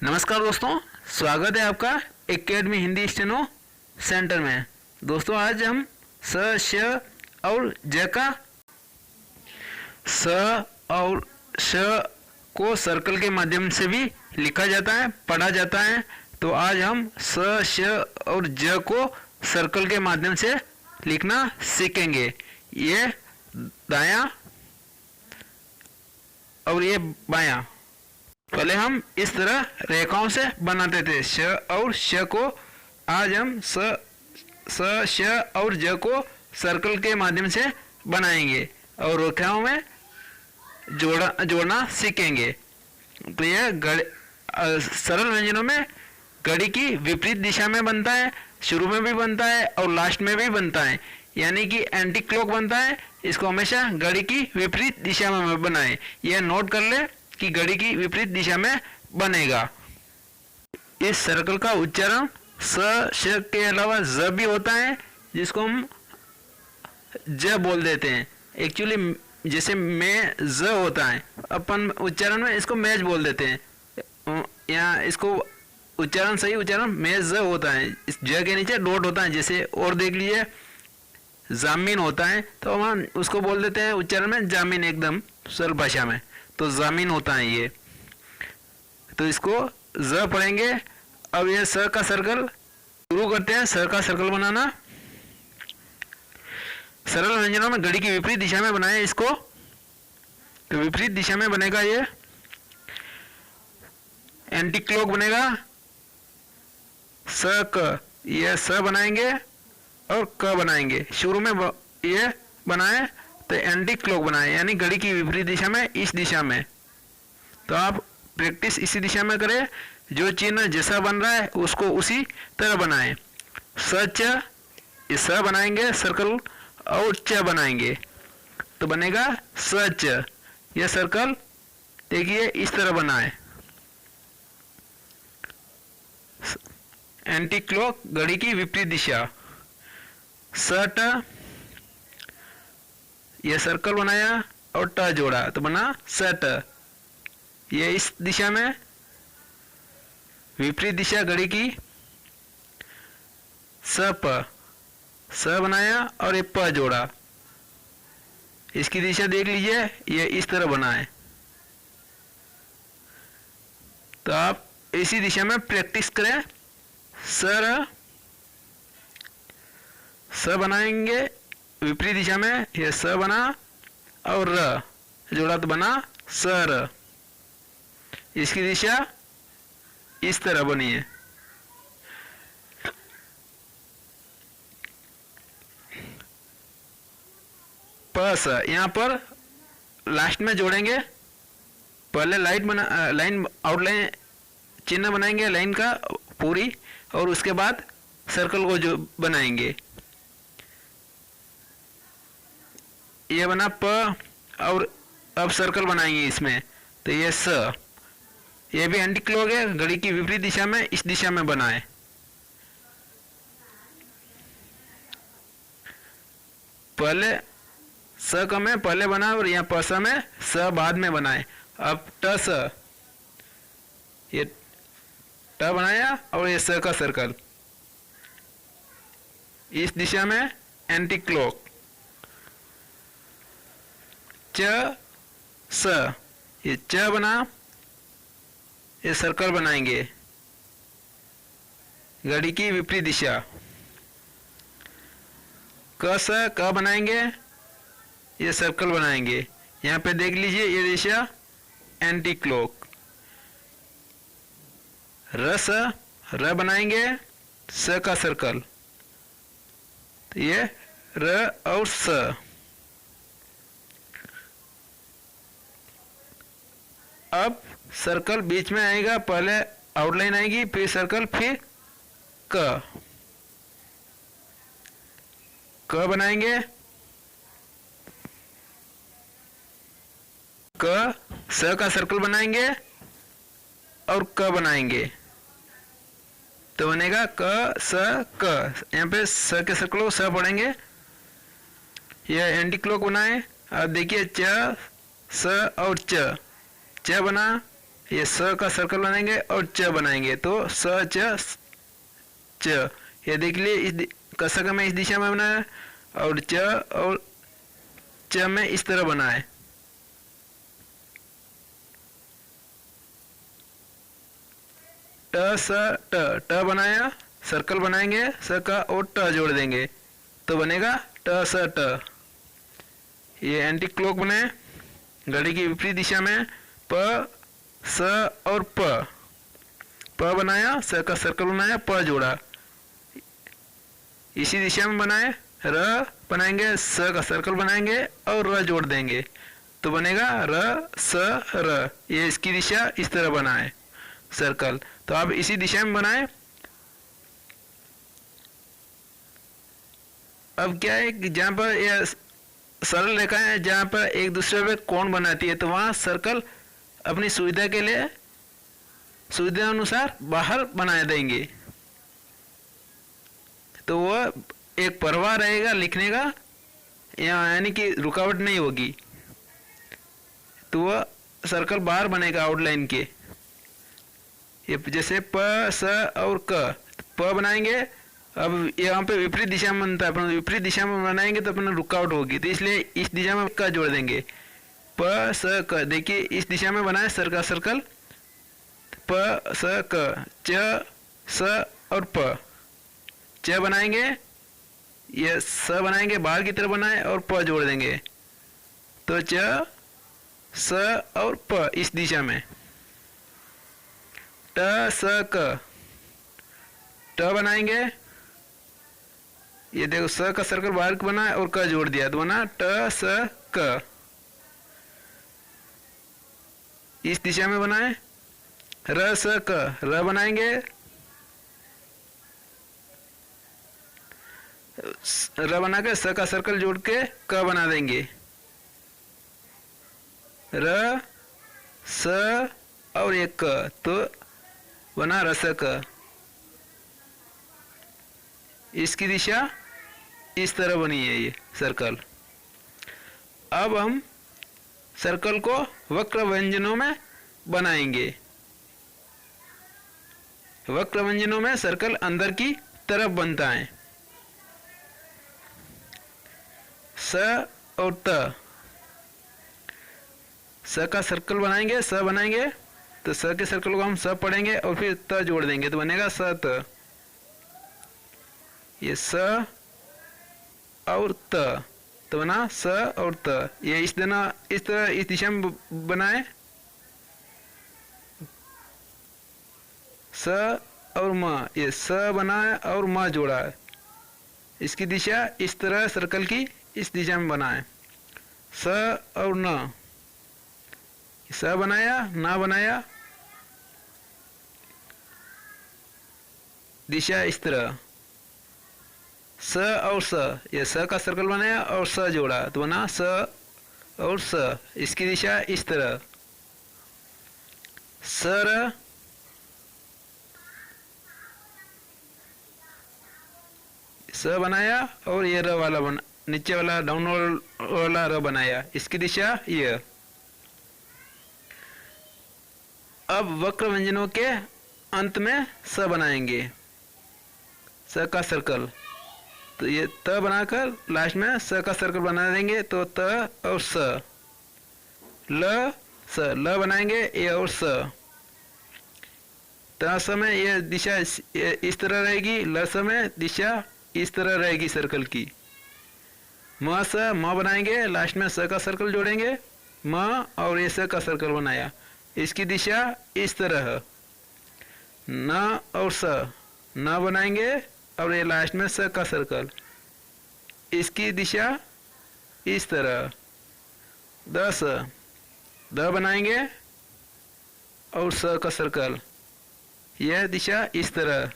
नमस्कार दोस्तों, स्वागत है आपका एकेडमी हिंदी स्टेनो सेंटर में। दोस्तों आज हम स, श और ज का स और श को सर्कल के माध्यम से भी लिखा जाता है, पढ़ा जाता है। तो आज हम स, श और ज को सर्कल के माध्यम से लिखना सीखेंगे। ये दायां और ये बायां। पहले हम इस तरह रेखाओं से बनाते थे श और श को। आज हम स, श और ज को सर्कल के माध्यम से बनाएंगे और रेखाओं में जोड़ना सीखेंगे। तो यह सरल व्यंजनों में घड़ी की विपरीत दिशा में बनता है, शुरू में भी बनता है और लास्ट में भी बनता है, यानी कि एंटी क्लॉक बनता है। इसको हमेशा घड़ी की विपरीत दिशा में बनाएं। यह नोट कर ले कि घड़ी की विपरीत दिशा में बनेगा। इस सर्कल का उच्चारण स, श के अलावा ज भी होता है, जिसको हम ज बोल देते हैं। एक्चुअली जैसे में ज होता है, अपन उच्चारण में इसको मैज बोल देते हैं। यहाँ इसको उच्चारण सही उच्चारण में ज होता है। इस ज के नीचे डॉट होता है। जैसे और देख लीजिए जामीन होता है, तो हम उसको बोल देते हैं उच्चारण में जामीन, एकदम सरल भाषा में। तो जामीन होता है ये। तो इसको ज पढ़ेंगे। अब ये स का सर्कल शुरू करते हैं। स का सर्कल बनाना सरल व्यंजनों में घड़ी की विपरीत दिशा में बनाए इसको। तो विपरीत दिशा में बनेगा, ये एंटी क्लॉक बनेगा। स क, ये स बनाएंगे और क बनाएंगे। शुरू में ये बनाए तो एंटी क्लॉक बनाए, यानी घड़ी की विपरीत दिशा में, इस दिशा में। तो आप प्रैक्टिस इसी दिशा में करें। जो चिन्ह जैसा बन रहा है उसको उसी तरह बनाएं। स च, ये स बनाएंगे सर्कल और च बनाएंगे तो बनेगा स च। यह सर्कल देखिए इस तरह बना है। एंटी क्लॉक घड़ी की विपरीत दिशा। स ट, यह सर्कल बनाया और ट जोड़ा तो बना स ट। ये इस दिशा में विपरीत दिशा घड़ी की। स प, स बनाया और ये प जोड़ा। इसकी दिशा देख लीजिए, ये इस तरह बना है। तो आप इसी दिशा में प्रैक्टिस करें। सर, स बनाएंगे विपरीत दिशा में, ये स बना और र जोड़ा तो बना सर। इसकी दिशा इस तरह बनी है। प स, यहाँ पर लास्ट में जोड़ेंगे। पहले लाइन आउटलाइन चिन्ह बनाएंगे लाइन का पूरी, और उसके बाद सर्कल को जो बनाएंगे। ये बना प और अब सर्कल बनाएंगे इसमें। तो ये स, ये भी एंटी क्लॉक है, घड़ी की विपरीत दिशा में, इस दिशा में बना है। पहले स का में पहले बना और यहाँ प स में स बाद में बनाए। अब ट स, ये ट बनाया और ये स का सर्कल इस दिशा में एंटी क्लॉक। च स, ये च बना, ये सर्कल बनाएंगे घड़ी की विपरीत दिशा। क स, क बनाएंगे, ये सर्कल बनाएंगे। यहाँ पे देख लीजिए ये दिशा एंटी क्लॉक। र स, र बनाएंगे, स का सर्कल। तो ये र और स। अब सर्कल बीच में आएगा, पहले आउटलाइन आएगी, फिर सर्कल, फिर क। क बनाएंगे, क, स का सर्कल बनाएंगे और क बनाएंगे तो बनेगा क स क। यहाँ पे स के सर्कल को स पढ़ेंगे। यह एंटी क्लॉक बनाए। अब देखिए च स और च, च बना, ये स का सर्कल बनाएंगे और च बनाएंगे तो स च च। ये देख लिए इस कसक में इस दिशा में बनाया और च में इस तरह बना है। ट स ट बनाया, सर्कल बनाएंगे स का और ट जोड़ देंगे तो बनेगा ट स ट। ये एंटी क्लॉक बनाए घड़ी की विपरीत दिशा में प स और प बनाया, स का सर्कल बनाया, प जोड़ा। इसी दिशा में बनाए र बनाएंगे, स का सर्कल बनाएंगे और र जोड़ देंगे तो बनेगा र स र। ये इसकी दिशा इस तरह बना है सर्कल। तो आप इसी दिशा में बनाए। अब क्या है कि जहाँ पर यह सरल रेखाएं हैं जहाँ पर एक दूसरे पे कोण बनाती है तो वहाँ सर्कल अपनी सुविधा के लिए सुविधा अनुसार बाहर बना देंगे तो वह एक प्रवाह रहेगा लिखने का, यानी कि रुकावट नहीं होगी तो वह सर्कल बाहर बनेगा आउटलाइन के। ये जैसे प स और क, प बनाएंगे। अब यहाँ पे विपरीत दिशा में बनता है, अपन विपरीत दिशा में बनाएंगे तो अपना रुकावट होगी तो इसलिए इस दिशा में क जोड़ देंगे। प स क, देखिए इस दिशा में बना है सर का सर्कल प स क, च स और प। च बनाएंगे, ये स बनाएंगे बाहर की तरफ बनाए और प जोड़ देंगे तो च स और प इस दिशा में। ट स क, ट बनाएंगे, ये देखो स का सर्कल बाहर का बना है और क जोड़ दिया तो बना ट स क। इस दिशा में बनाए र स क, र बनाएंगे, र बना के स का सर्कल जोड़ के क बना देंगे। र स और एक क तो बना रसक। इसकी दिशा इस तरह बनी है ये सर्कल। अब हम सर्कल को वक्र व्यंजनों में बनाएंगे। वक्र व्यंजनों में सर्कल अंदर की तरफ बनता है। स और त, स का सर्कल बनाएंगे, स बनाएंगे तो स के सर्कल को हम स पढ़ेंगे और फिर त जोड़ देंगे तो बनेगा स त। ये स और त तो बना स और त। ये इस तरह इस दिशा में बनाए स और म, ये स बनाए और म जोड़ा। इसकी दिशा इस तरह सर्कल की इस दिशा में बनाए स और न, स बनाया ना बनाया, दिशा इस तरह स और स, ये स का सर्कल बनाया और स जोड़ा तो बना स और स। इसकी दिशा इस तरह सर, स बनाया और ये र वाला बना, नीचे वाला डाउन वाला र बनाया। इसकी दिशा ये। अब वक्र व्यंजनों के अंत में स बनाएंगे, स का सर्कल तो ये त बनाकर लास्ट में स का सर्कल बना देंगे तो त और स। ल स, ल बनाएंगे ए और स। त स में ये दिशा इस तरह रहेगी, ल स में दिशा इस तरह रहेगी सर्कल की। म स, म बनाएंगे, लास्ट में स का सर्कल जोड़ेंगे, म और ये स का सर्कल बनाया। इसकी दिशा इस तरह। न और स, न बनाएंगे और ये लास्ट में स का सर्कल। इसकी दिशा इस तरह। द स, द बनाएंगे और स का सर्कल, यह दिशा इस तरह।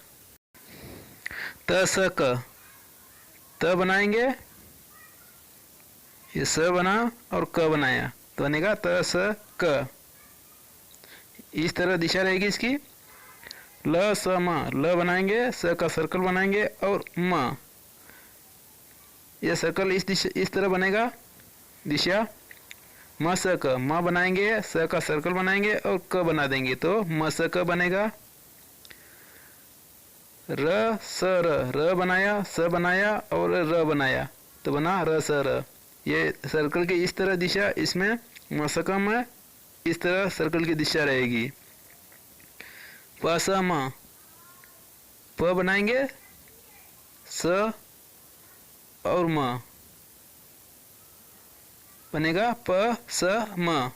त स क, त बनाएंगे, ये स बना और क बनाया तो बनेगा त स क। इस तरह दिशा रहेगी इसकी। ल स म, ल बनाएंगे, स का सर्कल बनाएंगे और म, यह सर्कल इस तरह बनेगा दिशा। म स क, म बनाएंगे, स का सर्कल बनाएंगे और क बना देंगे तो म स क बनेगा। र स र, र बनाया, स बनाया और र बनाया तो बना र स र। ये सर्कल की इस तरह दिशा, इसमें म स क में इस तरह सर्कल की दिशा रहेगी। प स म, प बनाएंगे, स और म बनेगा प स म।